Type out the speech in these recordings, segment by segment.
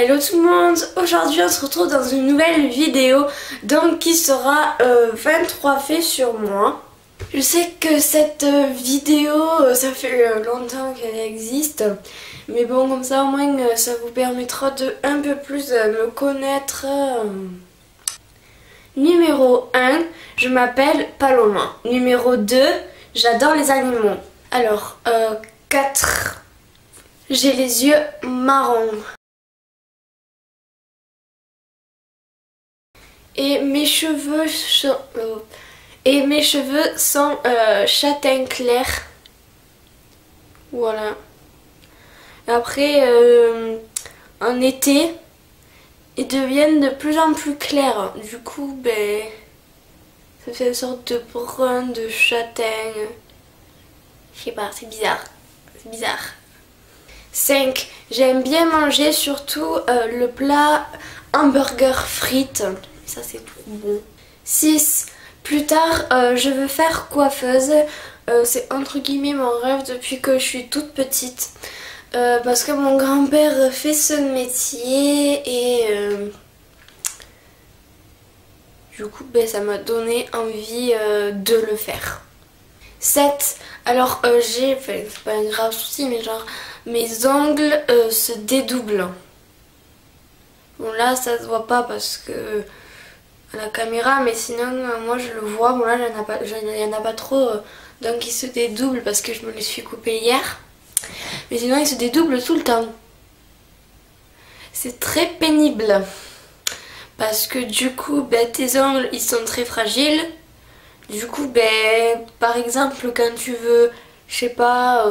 Hello tout le monde, aujourd'hui on se retrouve dans une nouvelle vidéo donc qui sera 23 faits sur moi. Je sais que cette vidéo ça fait longtemps qu'elle existe, mais bon comme ça au moins ça vous permettra de un peu plus me connaître. Numéro 1, je m'appelle Paloma. Numéro 2, j'adore les animaux. Alors 4, j'ai les yeux marrons. Et mes cheveux sont châtain clair. Voilà. Après, en été, ils deviennent de plus en plus clairs. Du coup, ben, ça fait une sorte de brun, de châtain. Je sais pas, c'est bizarre. C'est bizarre. 5. J'aime bien manger surtout le plat hamburger frites. Ça c'est tout bon. 6. Plus tard je veux faire coiffeuse. C'est entre guillemets mon rêve depuis que je suis toute petite. Parce que mon grand-père fait ce métier et du coup ben, ça m'a donné envie de le faire. 7. Alors j'ai, enfin c'est pas un grave souci mais genre mes ongles se dédoublent. Bon là ça se voit pas parce que à la caméra, mais sinon moi je le vois. Bon là il n'y en a pas trop donc il se dédouble parce que je me les suis coupés hier. Mais sinon il se dédouble tout le temps. C'est très pénible parce que du coup ben, tes ongles ils sont très fragiles. Du coup ben, par exemple quand tu veux, je sais pas,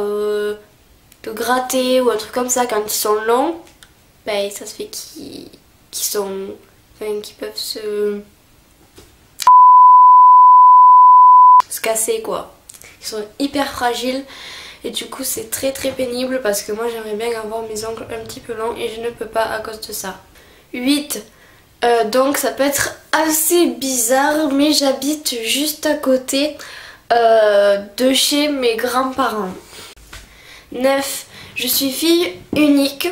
te gratter ou un truc comme ça, quand ils sont longs, ben ça se fait qu'ils peuvent se casser quoi. Ils sont hyper fragiles et du coup c'est très pénible parce que moi j'aimerais bien avoir mes ongles un petit peu longs et je ne peux pas à cause de ça. 8. Donc ça peut être assez bizarre mais j'habite juste à côté de chez mes grands-parents. 9. Je suis fille unique.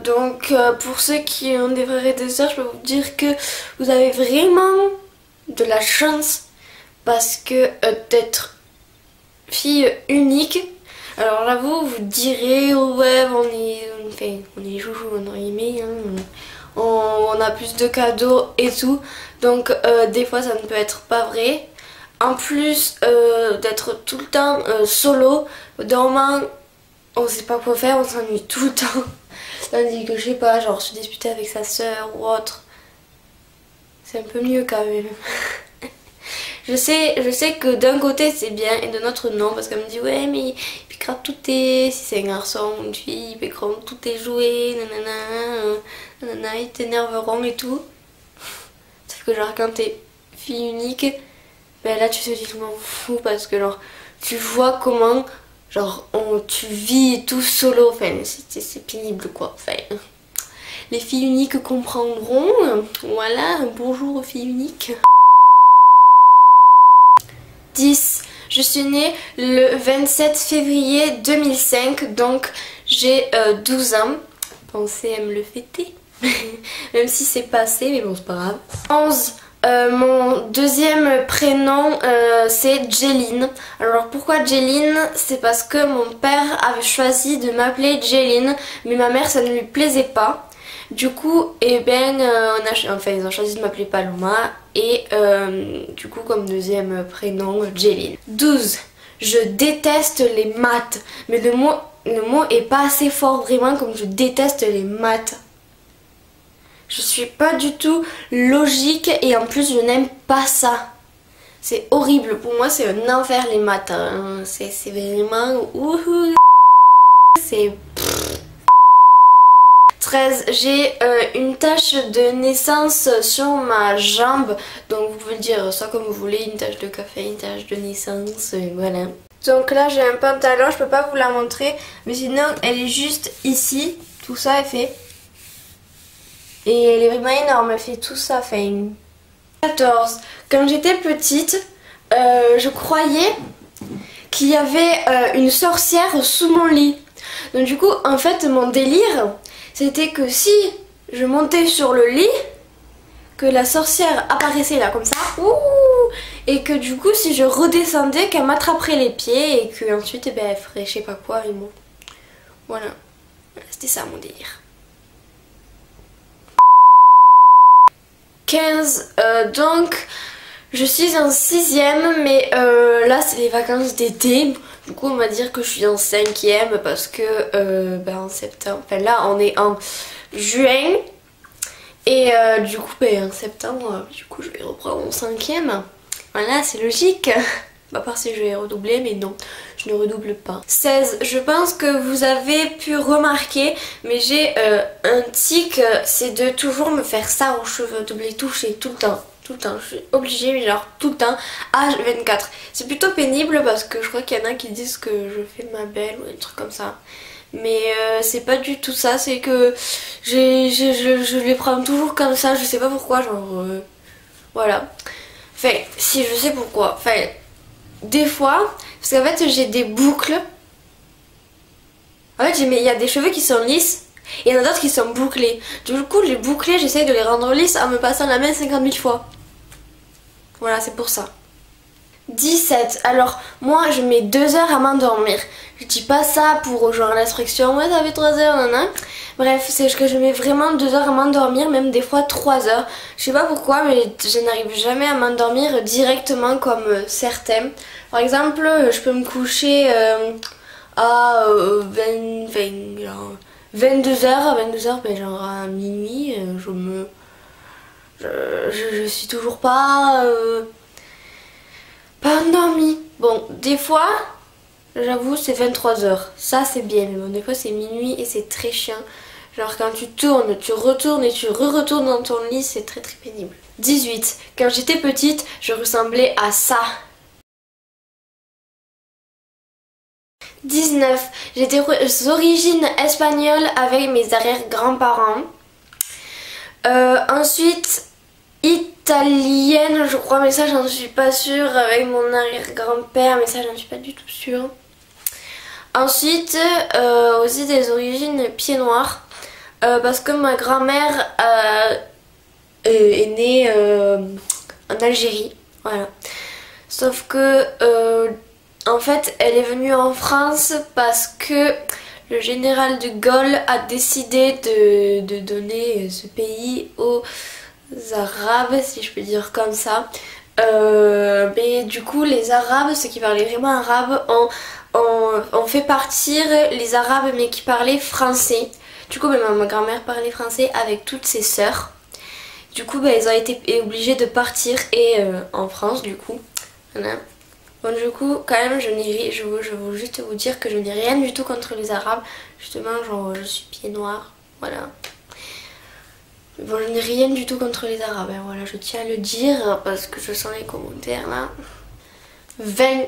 Donc pour ceux qui ont des frères et des sœurs, je peux vous dire que vous avez vraiment de la chance parce que d'être fille unique. Alors j'avoue, vous direz oh ouais on est joujou entre guillemets, hein, on a plus de cadeaux et tout, donc des fois ça ne peut être pas vrai. En plus d'être tout le temps solo, dormant, on sait pas quoi faire, on s'ennuie tout le temps. Tandis que je sais pas, genre se disputer avec sa soeur ou autre, c'est un peu mieux quand même. je sais que d'un côté c'est bien et de l'autre non, parce qu'elle me dit ouais mais il piquera tout tes, si c'est un garçon ou une fille, il piquera tous tes jouets, nanana, nanana, ils t'énerveront et tout. Sauf que genre quand t'es fille unique, ben là tu te dis je m'en fous parce que genre tu vois comment genre tu vis tout solo, enfin c'est pénible quoi, enfin les filles uniques comprendront, voilà, bonjour filles uniques. 10. Je suis née le 27 février 2005, donc j'ai 12 ans, pensez à me le fêter, même si c'est passé, mais bon c'est pas grave. 11. Mon deuxième prénom c'est Jeline. Alors pourquoi Jeline? C'est parce que mon père avait choisi de m'appeler Jeline, mais ma mère ça ne lui plaisait pas. Du coup eh ben, ils ont choisi de m'appeler Paloma et du coup comme deuxième prénom Jeline. 12. Je déteste les maths, mais le mot est pas assez fort vraiment comme je déteste les maths. Je suis pas du tout logique et en plus je n'aime pas ça. C'est horrible, pour moi c'est un enfer les maths, hein. C'est vraiment... C'est... 13. J'ai une tache de naissance sur ma jambe. Donc vous pouvez le dire ça comme vous voulez, une tache de café, une tache de naissance, voilà. Donc là j'ai un pantalon, je peux pas vous la montrer, mais sinon elle est juste ici, tout ça est fait. Et elle est vraiment énorme, elle fait tout ça, enfin... 14. Quand j'étais petite, je croyais qu'il y avait une sorcière sous mon lit. Donc du coup, en fait, mon délire, c'était que si je montais sur le lit, que la sorcière apparaissait là comme ça, ouh, et que du coup si je redescendais, qu'elle m'attraperait les pieds et que ensuite ben, elle ferait je sais pas quoi et bon. Voilà, c'était ça mon délire. 15, donc je suis en 6ème, mais là c'est les vacances d'été. Du coup on va dire que je suis en 5ème parce que ben, en septembre, enfin là on est en juin. Et du coup ben, en septembre, du coup je vais reprendre mon 5ème. Voilà, c'est logique. À part si je vais redoubler, mais non, je ne redouble pas. 16, je pense que vous avez pu remarquer, mais j'ai un tic, c'est de toujours me faire ça aux cheveux, de me les toucher tout le temps. Tout le temps, je suis obligée, mais genre tout le temps, H24. C'est plutôt pénible parce que je crois qu'il y en a qui disent que je fais ma belle ou des trucs comme ça. Mais c'est pas du tout ça, c'est que je les prends toujours comme ça, je sais pas pourquoi, genre voilà. Enfin, si je sais pourquoi, enfin, des fois, parce qu'en fait j'ai des boucles. En fait il y a des cheveux qui sont lisses et il y en a d'autres qui sont bouclés. Du coup les bouclés, j'essaie de les rendre lisses en me passant la main 50 000 fois. Voilà, c'est pour ça. 17. Alors moi je mets 2 heures à m'endormir. Je dis pas ça pour genre l'instruction, ouais ça fait 3 heures, nan. Bref, c'est que je mets vraiment 2 heures à m'endormir, même des fois 3 heures. Je sais pas pourquoi, mais je n'arrive jamais à m'endormir directement comme certains. Par exemple, je peux me coucher à 22h, ben genre à minuit, je suis toujours pas endormie. Bon, des fois, j'avoue, c'est 23h. Ça, c'est bien. Mais bon, des fois, c'est minuit et c'est très chiant. Genre, quand tu tournes, tu retournes et tu re-retournes dans ton lit, c'est très très pénible. 18. Quand j'étais petite, je ressemblais à ça. 19. J'ai des origines espagnoles avec mes arrière-grands-parents. Ensuite, italienne je crois, mais ça j'en suis pas sûre, avec mon arrière-grand-père, mais ça j'en suis pas du tout sûre. Ensuite aussi des origines pieds noirs, parce que ma grand-mère est née en Algérie, voilà. Sauf que en fait elle est venue en France parce que le général de Gaulle a décidé de donner ce pays aux Arabes, si je peux dire comme ça. Mais du coup les Arabes, ceux qui parlaient vraiment arabe, ont fait partir les Arabes mais qui parlaient français. Du coup ma grand-mère parlait français avec toutes ses sœurs. Du coup ils ont été obligés de partir et en France du coup. Voilà. Bon du coup quand même je veux juste vous dire que je n'ai rien du tout contre les Arabes. Justement genre je suis pied noir, voilà. Bon, je n'ai rien du tout contre les Arabes, hein, voilà, je tiens à le dire parce que je sens les commentaires là. 20.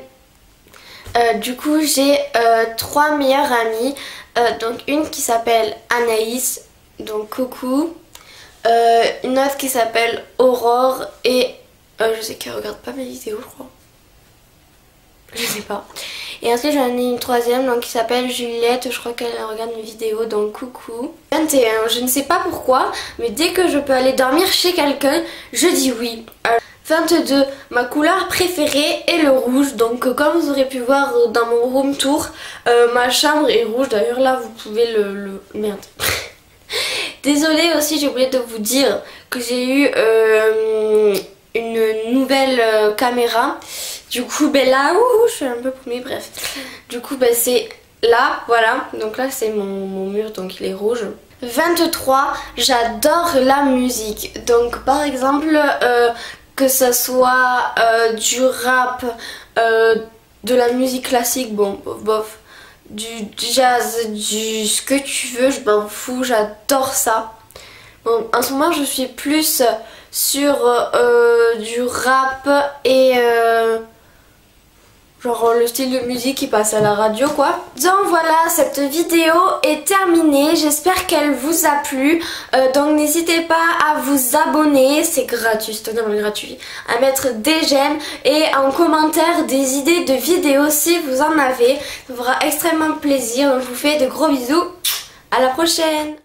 Du coup, j'ai 3 meilleures amies. Donc, une qui s'appelle Anaïs, donc coucou. Une autre qui s'appelle Aurore et je sais qu'elle regarde pas mes vidéos, je crois. Je sais pas. Et ensuite j'en ai une troisième donc qui s'appelle Juliette, je crois qu'elle regarde mes vidéos, donc coucou. 21, je ne sais pas pourquoi, mais dès que je peux aller dormir chez quelqu'un, je dis oui. 22, ma couleur préférée est le rouge, donc comme vous aurez pu voir dans mon room tour, ma chambre est rouge, d'ailleurs là vous pouvez merde. Désolée aussi, j'ai oublié de vous dire que j'ai eu une nouvelle caméra. Du coup ben là, je suis un peu paumée, bref. Du coup ben c'est là, voilà. Donc là c'est mon mur, donc il est rouge. 23, j'adore la musique. Donc par exemple, que ça soit du rap, de la musique classique, bon, bof, du jazz, ce que tu veux, je m'en fous, j'adore ça. Bon, en ce moment je suis plus sur du rap et genre le style de musique qui passe à la radio quoi. Donc voilà, cette vidéo est terminée, j'espère qu'elle vous a plu. Donc n'hésitez pas à vous abonner, c'est gratuit, c'est totalement gratuit. À mettre des j'aime et en commentaire des idées de vidéos si vous en avez. Ça me fera extrêmement plaisir, donc je vous fais de gros bisous, à la prochaine.